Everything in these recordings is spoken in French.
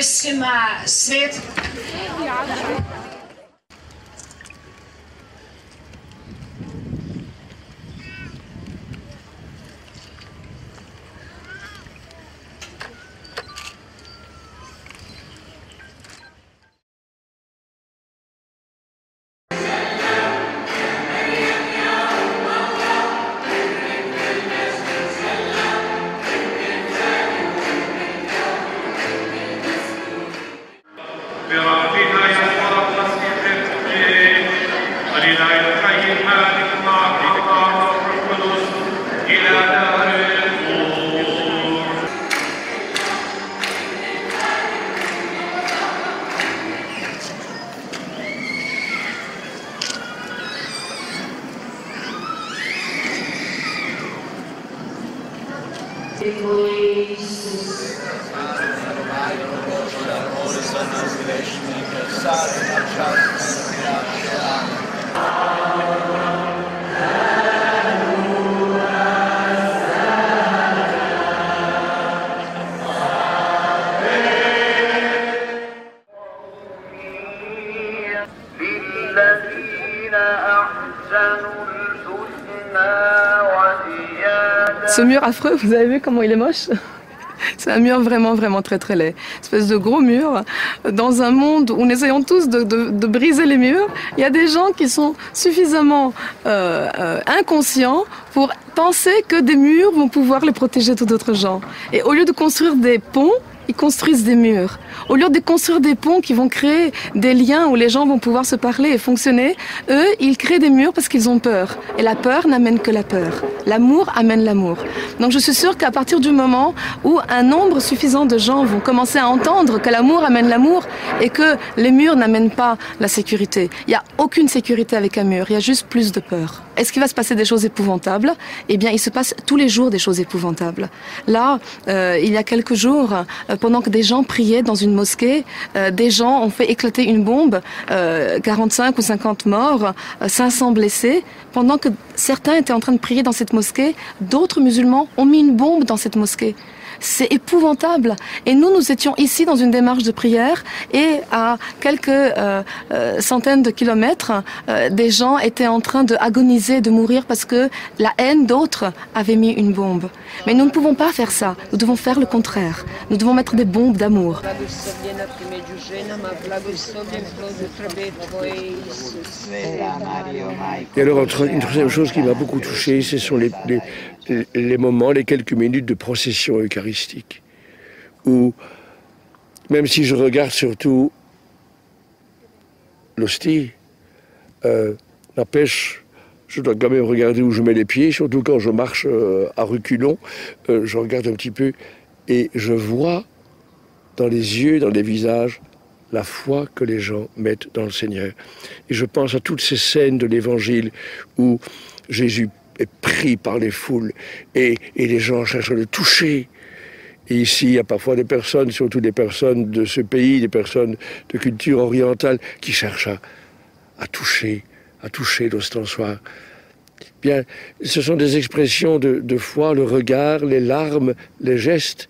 vijescima svet. Ce mur affreux, vous avez vu comment il est moche? C'est un mur vraiment, vraiment très, très laid. Une espèce de gros mur. Dans un monde où nous essayons tous de briser les murs, il y a des gens qui sont suffisamment inconscients pour penser que des murs vont pouvoir les protéger de d'autres gens. Et au lieu de construire des ponts, ils construisent des murs. Au lieu de construire des ponts qui vont créer des liens où les gens vont pouvoir se parler et fonctionner, eux, ils créent des murs parce qu'ils ont peur. Et la peur n'amène que la peur. L'amour amène l'amour. Donc je suis sûre qu'à partir du moment où un nombre suffisant de gens vont commencer à entendre que l'amour amène l'amour et que les murs n'amènent pas la sécurité. Il n'y a aucune sécurité avec un mur, il y a juste plus de peur. Est-ce qu'il va se passer des choses épouvantables? Eh bien, il se passe tous les jours des choses épouvantables. Là, il y a quelques jours, pendant que des gens priaient dans une mosquée, des gens ont fait éclater une bombe, 45 ou 50 morts, 500 blessés. Pendant que certains étaient en train de prier dans cette mosquée, d'autres musulmans ont mis une bombe dans cette mosquée. C'est épouvantable. Et nous étions ici dans une démarche de prière et à quelques centaines de kilomètres, des gens étaient en train d'agoniser, de mourir parce que la haine d'autres avait mis une bombe. Mais nous ne pouvons pas faire ça. Nous devons faire le contraire. Nous devons mettre des bombes d'amour. Et alors, une troisième chose qui m'a beaucoup touché, ce sont les moments, les quelques minutes de procession eucharistique, où, même si je regarde surtout l'hostie, n'empêche, je dois quand même regarder où je mets les pieds, surtout quand je marche à reculons, je regarde un petit peu et je vois dans les yeux, dans les visages, la foi que les gens mettent dans le Seigneur. Et je pense à toutes ces scènes de l'Évangile où Jésus est pris par les foules et les gens cherchent à le toucher. Et ici, il y a parfois des personnes, surtout des personnes de ce pays, des personnes de culture orientale, qui cherchent à toucher l'ostensoir. Bien, ce sont des expressions de foi, le regard, les larmes, les gestes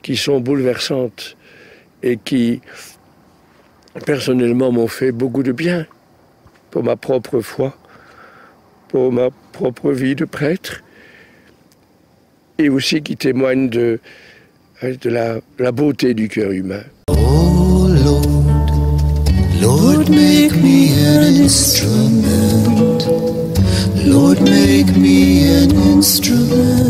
qui sont bouleversantes et qui, personnellement, m'ont fait beaucoup de bien pour ma propre foi, pour ma propre vie de prêtre, et aussi qui témoignent de la beauté du cœur humain. Oh Lord, Lord, make me an instrument. Lord, make me an instrument.